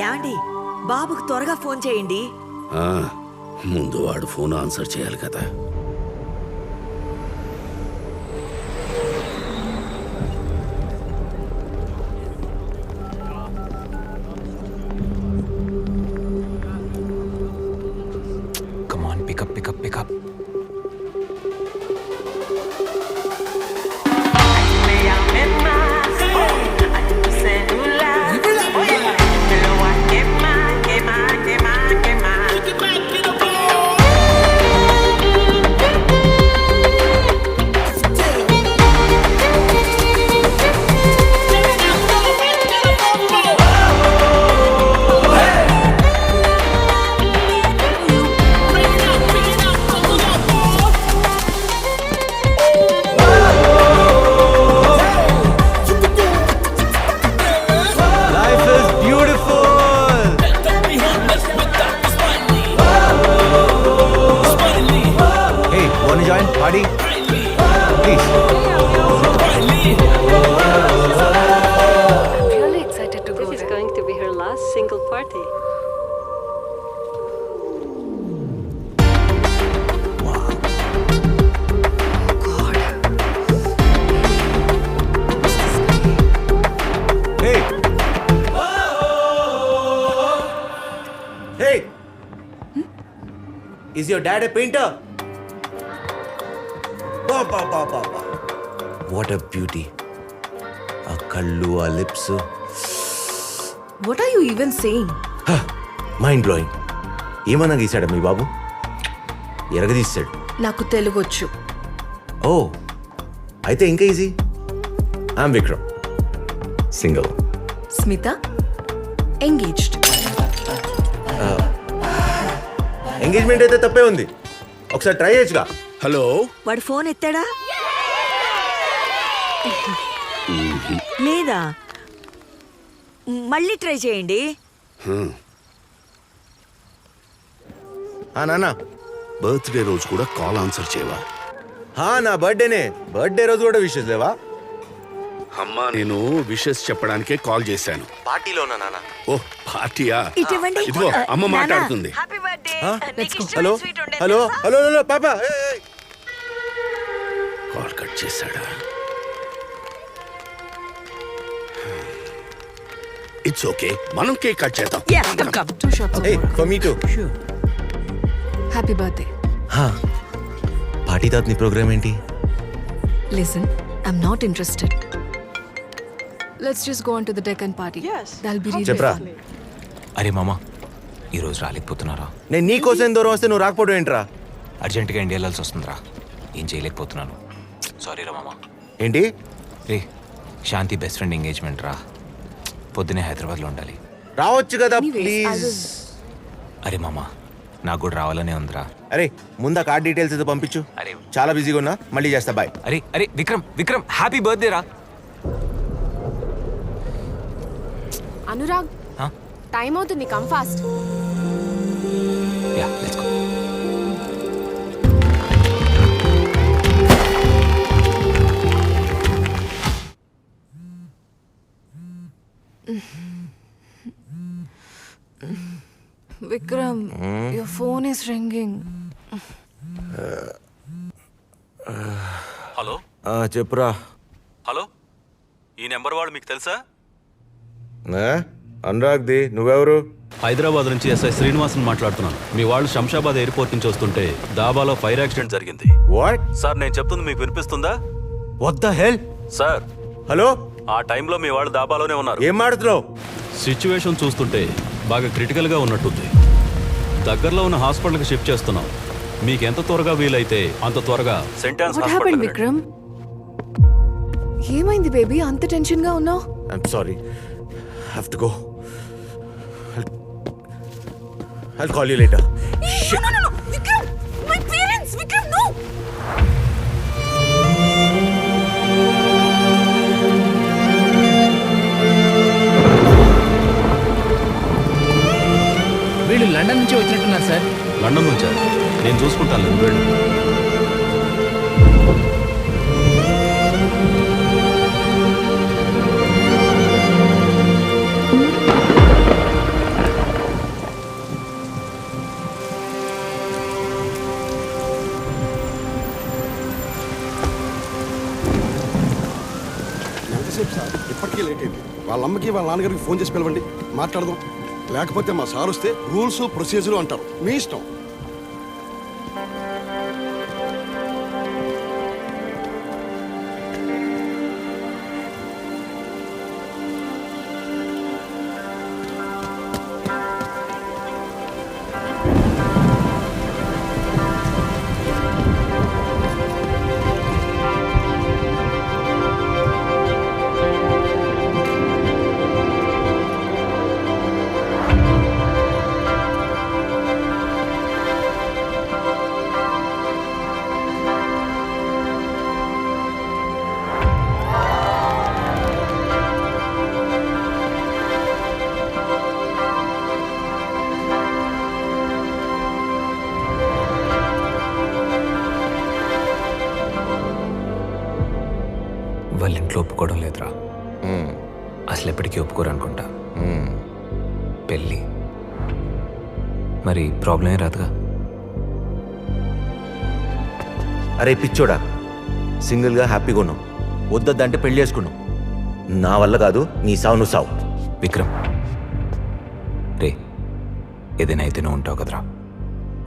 యాండి బాబుకు త్వరగా ఫోన్ చేయండి. ముందు వాడు ఫోన్ ఆన్సర్ చేయాలి కదా. Come on, pick up. Party, please. I'm really excited to go there. This is going to be her last single party. Wow. God. Hey. Hey. Is your dad a painter? What a beauty. A kallu, a lips. What are you even saying? Mind blowing. ఏమన్నా గీసాడా మీ బాబు? ఎరగదీశాడు. నాకు తెలుగొచ్చు. ఓ అయితే ఇంకా easy. I am Vikram, single. Smitha engaged. Engagement అయితే తప్పే ఉంది, ఒకసారి try చేయొచ్చుగా. హలో, వాడు ఫోన్ ఎత్తాడా లేదా? మళ్ళీ ట్రై చేయండి. నాన్న బర్త్డే రోజు కూడా కాల్ ఆన్సర్ చేయవా? నా బర్త్డేనే. బర్త్డే రోజు కూడా విషెస్ లేవా? అమ్మా, నేను విషెస్ చెప్పడానికే కాల్ చేశాను. పార్టీలోనా నాన్న? ఓ పార్టీయా? ఇటువంటి ఇదిగో అమ్మ మాట్లాడుతుంది. హలో హలో హలో హలో పాప, కాల్ కట్ చేశాడా? ఇట్స్ ఓకే, మనం కేక్ కట్ చేద్దాం. Two shots of vodka. For me to. Happy birthday. Party తర్వాత నీ ప్రోగ్రామ్ ఏంటి? Listen, I'm not interested. Let's just go on to the deck and party. Yes. That'll be really చెప్పరా. fun. అరే మామ, ఈరోజు రాలేకపోతున్నారా? నేను నీ కోసం దూరం వస్తే నువ్వు రాకపోవడం ఏంట్రా? అర్జెంటుగా ఇండియా వెళ్ళాల్సి వస్తుందిరా. ఏం చేయలేకపోతున్నాను. సారీ రా మామ. ఏంటి? రే, శాంతి బెస్ట్ ఫ్రెండ్ ఎంగేజ్మెంట్ రా. పొద్దునే హైదరాబాద్లో ఉండాలి. రావచ్చు కదా Anyways, I ప్లీజ్. will- అరే మామ, నాకు కూడా రావాలనే ఉందిరా. అరే ముందు కార్డ్ డీటెయిల్స్ అయితే పంపించు. అరే చాలా బిజీగా ఉన్నా, మళ్ళీ చేస్తా. బాయ్. అరే విక్రమ్ హ్యాపీ బర్త్డే రా. అనురాగ్, టైం అవుతుంది, come fast. Yeah, let's go. Vikram, your phone is ringing. Hello చెప్పురా. హలో, ఈ నెంబర్ వాళ్ళు మీకు తెలుసా? అనురాగ్ది. నువ్వెవరు? హైదరాబాద్ నుంచి ఎస్ఐ శ్రీనివాసన్ మాట్లాడుతున్నాను. మీ వాళ్ళు శంషాబాద్ ఎయిర్పోర్ట్ నుంచి వస్తుంటే దాబాలో ఫైర్ యాక్సిడెంట్ జరిగింది. వాట్? సార్, నేను చెప్తుంది మీకు వినిపిస్తుందా? What the hell? Sir, hello, ఆ టైంలో మీ వాళ్ళు దాబాలోనే ఉన్నారు. ఏం మాడుతున్నావు? సిచ్యువేషన్ చూస్తుంటే బాగా క్రిటికల్గా ఉన్నట్టుంది. దగ్గరలో ఉన్న హాస్పిటల్కి షిఫ్ట్ చేస్తున్నాం. మీకు ఎంత త్వరగా వీలైతే అంత త్వరగా sentence What happened, hospital. Vikram? ఏమైంది బేబీ, అంత టెన్షన్ గా ఉన్నావు? I'm sorry, have to go. I'll call you later. No, Vikram! My parents! Vikram, no! వీళ్ళు లండన్ నుంచి వచ్చినట్టున్నారు సార్. లండన్ నుంచా? నేను చూసుకుంటాను, నువ్వు వెళ్ళు. అప్పటికే లేట్ అయింది. వాళ్ళ అమ్మకి వాళ్ళ నాన్నగారికి ఫోన్ చేసి పిలవండి, మాట్లాడదాం. లేకపోతే మా సార్ వస్తే రూల్స్ ప్రొసీజర్ అంటారు. మీ ఇష్టం. వాళ్ళ ఇంట్లో ఒప్పుకోవడం లేదురా. అసలు ఎప్పటికీ ఒప్పుకోరు అనుకుంటా. పెళ్ళి మరి ప్రాబ్లమే రాదుగా. అరే పిచ్చోడా, సింగిల్గా హ్యాపీగా ఉన్నావు, వద్దొద్దంటే పెళ్లి చేసుకున్నావు. నా వల్ల కాదు, నీ సావు నువ్వు సావు. విక్రమ్ రే, ఏదైనా అయితే నువ్వు ఉంటావు కదరా.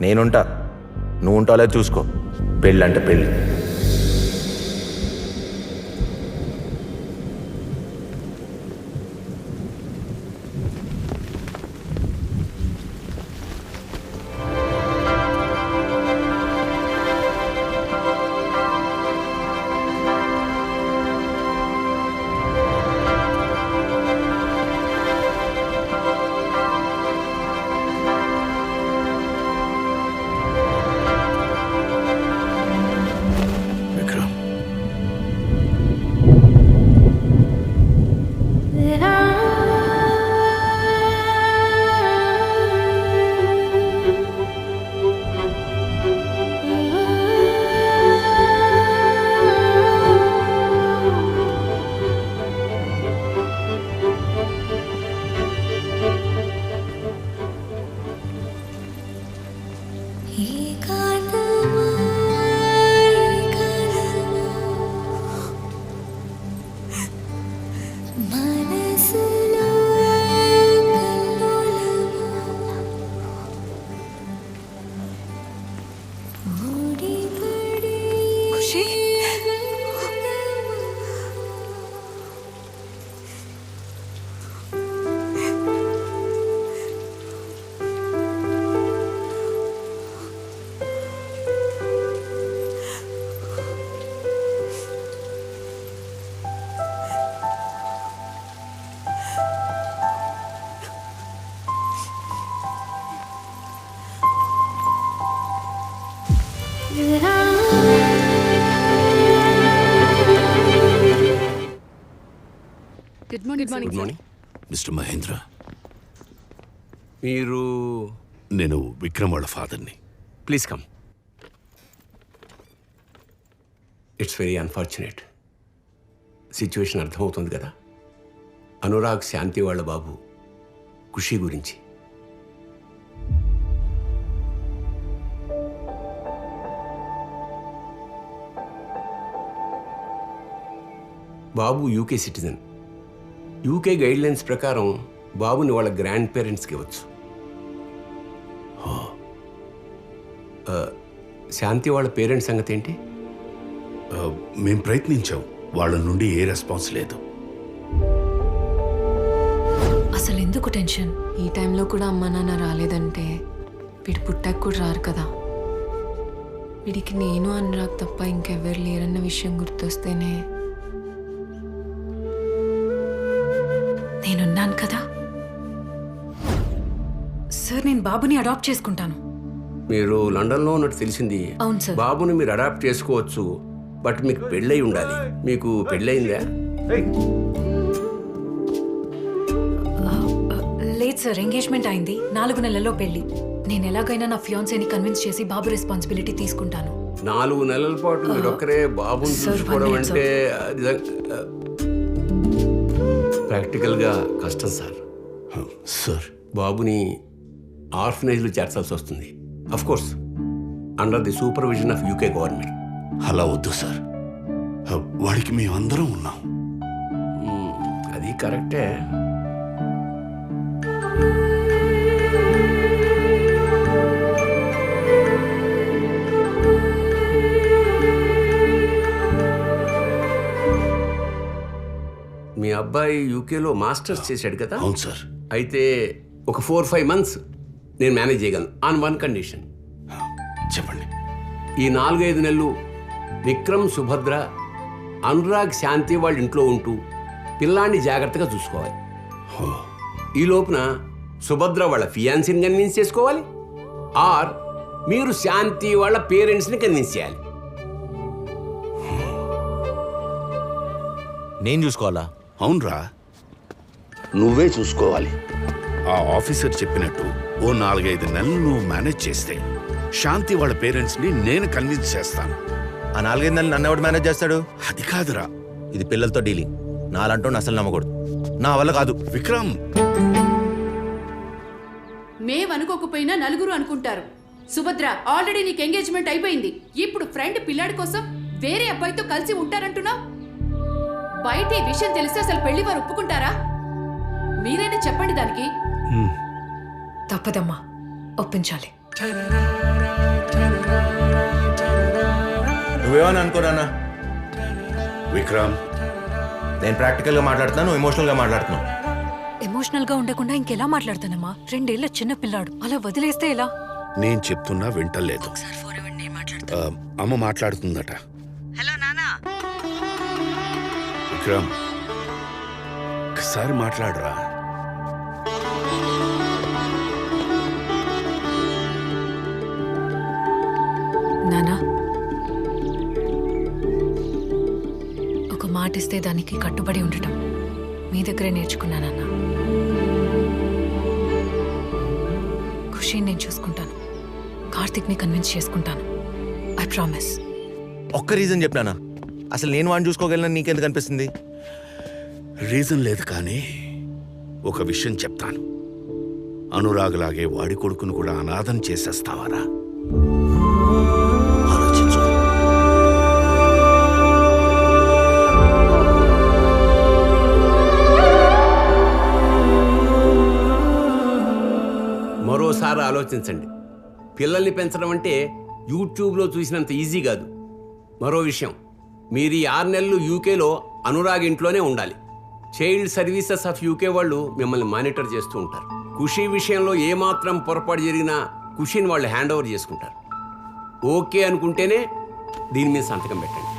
నేనుంటా, నువ్వు ఉంటావులే చూసుకో. పెళ్ళి అంటే పెళ్ళి. Vikram, Khushi, good morning. Good morning. Mister Mahendra, మీరు నేను విక్రమ్ వాళ్ళ ఫాదర్ని. Please come. It's very unfortunate. Situation అర్థమవుతుంది కదా. అనురాగ్ శాంతి వాళ్ళ బాబు ఖుషి గురించి. బాబు యూకే సిటిజన్. యూకే గైడ్లైన్స్ ప్రకారం బాబుని వాళ్ళ గ్రాండ్ పేరెంట్స్కి ఇవ్వచ్చు. శాంతి వాళ్ళ పేరెంట్స్ సంగతి ఏంటి? మేం ప్రయత్నించాం, వాళ్ళ నుండి ఏ రెస్పాన్స్ లేదు. అసలు ఎందుకు టెన్షన్? ఈ టైంలో కూడా అమ్మా నాన్న రాలేదంటే వీడు పుట్టాక కూడా రారు కదా. వీడికి నేను అనురాగ్ తప్ప ఇంకెవ్వరు లేరన్న విషయం గుర్తొస్తేనే నేనున్నాను కదా. సార్, నేను బాబుని అడాప్ట్ చేసుకుంటాను. మీరు లండన్లో ఉన్నట్టు తెలిసింది. అవును సార్. బాబుని మీరు అడాప్ట్ చేసుకోవచ్చు, బట్ మీకు పెళ్ళై ఉండాలి. మీకు పెళ్ళయిందా? లేదు సార్, ఎంగేజ్మెంట్ అయింది. 4 నెలల్లో పెళ్లి. నేను ఎలాగైనా నా ఫియాన్సీని కన్విన్స్ చేసి బాబు రెస్పాన్సిబిలిటీ తీసుకుంటాను. 4 నెలల పాటు మీరు ఒక్కరే బాబుని సార్, చూసుకోవడం 1 minute, అంటే ప్రాక్టికల్గా కష్టం సార్. సార్, బాబుని ఆర్ఫనేజ్లో చేర్చాల్సి వస్తుంది. Of course under the supervision of UK government. అలా వద్దు సార్, వాడికి మేము అందరం ఉన్నాం. అది కరెక్టే. మీ అబ్బాయి యూకేలో మాస్టర్స్ చేశాడు కదా? అవును సార్. అయితే ఒక 4-5 months నేను మేనేజ్ చేయగలను ఆన్ వన్ కండిషన్. చెప్పండి. ఈ 4-5 నెలలు విక్రమ్, సుభద్ర, అనురాగ్, శాంతి వాళ్ళ ఇంట్లో ఉంటూ పిల్లాన్ని జాగ్రత్తగా చూసుకోవాలి. ఈ లోపున సుభద్ర వాళ్ళ ఫియాన్సీని కన్విన్స్ చేసుకోవాలి, ఆర్ మీరు శాంతి వాళ్ళ పేరెంట్స్ని కన్విన్స్ చేయాలి. నేను చూసుకోవాలా? అవునరా, నువ్వే చూసుకోవాలి. ఆ ఆఫీసర్ చెప్పినట్టు ఓ 4-5 నెలలు నువ్వు మేనేజ్ చేస్తే శాంతి వాళ్ళ పేరెంట్స్ని నేను కన్విన్స్ చేస్తాను. ఆ 4-5 నెలలు నన్ను ఎవడు మేనేజ్ చేస్తాడు? అది కాదురా, ఇది పిల్లలతో డీలింగ్. నాలంటూ అసలు నమ్మకూడదు, నా వల్ల కాదు. విక్రమ్, మేమనుకోకపోయినా నలుగురు అనుకుంటారు. సుభద్ర, ఆల్రెడీ నీకు ఎంగేజ్మెంట్ అయిపోయింది. ఇప్పుడు ఫ్రెండ్ పిల్లాడి కోసం వేరే అబ్బాయితో కలిసి ఉంటారంటున్నా. బయట ఈ విషయం తెలిస్తే అసలు పెళ్లి వారు ఒప్పుకుంటారా? మీరైనా చెప్పండి దానికి. తప్పదమ్మా, ఒప్పించాలి. నువ్వేమని అనుకోరానా? విక్రమ్, నేను ప్రాక్టికల్గా మాట్లాడుతున్నాను, ఎమోషనల్గా మాట్లాడుతున్నాను. ఎమోషనల్ గా ఉండకుండా ఇంకెలా మాట్లాడతానమ్మా? 2 ఏళ్ల చిన్న పిల్లాడు, అలా వదిలేస్తే ఎలా? నేను చెప్తున్నా వింటలేదు. అమ్మ మాట్లాడుతుందట. హలో నానా. విక్రమ్, ఒకసారి మాట్లాడరా. నానా, ఒక మాట ఇస్తే దానికి కట్టుబడి ఉండటం మీ దగ్గరే నేర్చుకున్నానన్నా. ఖుషిని నేను చూసుకుంటాను, కార్తిక్ని కన్విన్స్ చేసుకుంటాను. I promise. ఒక్క రీజన్ చెప్పినానా? అసలు నేను వాడిని చూసుకోగలను నీకెందుకు అనిపిస్తుంది? రీజన్ లేదు, కానీ ఒక విషయం చెప్తాను. అనురాగ్లాగే వాడి కొడుకును కూడా అనాథం చేసేస్తావారా? ఆలోచించు. మరోసారి ఆలోచించండి. పిల్లల్ని పెంచడం అంటే యూట్యూబ్లో చూసినంత ఈజీ కాదు. మరో విషయం, మీరు ఈ 6 నెలలు యూకేలో అనురాగ్ ఇంట్లోనే ఉండాలి. చైల్డ్ సర్వీసెస్ ఆఫ్ యూకే వాళ్ళు మిమ్మల్ని మానిటర్ చేస్తూ ఉంటారు. ఖుషి విషయంలో ఏమాత్రం పొరపాటు జరిగినా ఖుషిని వాళ్ళు హ్యాండ్ ఓవర్ చేసుకుంటారు. ఓకే అనుకుంటేనే దీని మీద సంతకం పెట్టండి.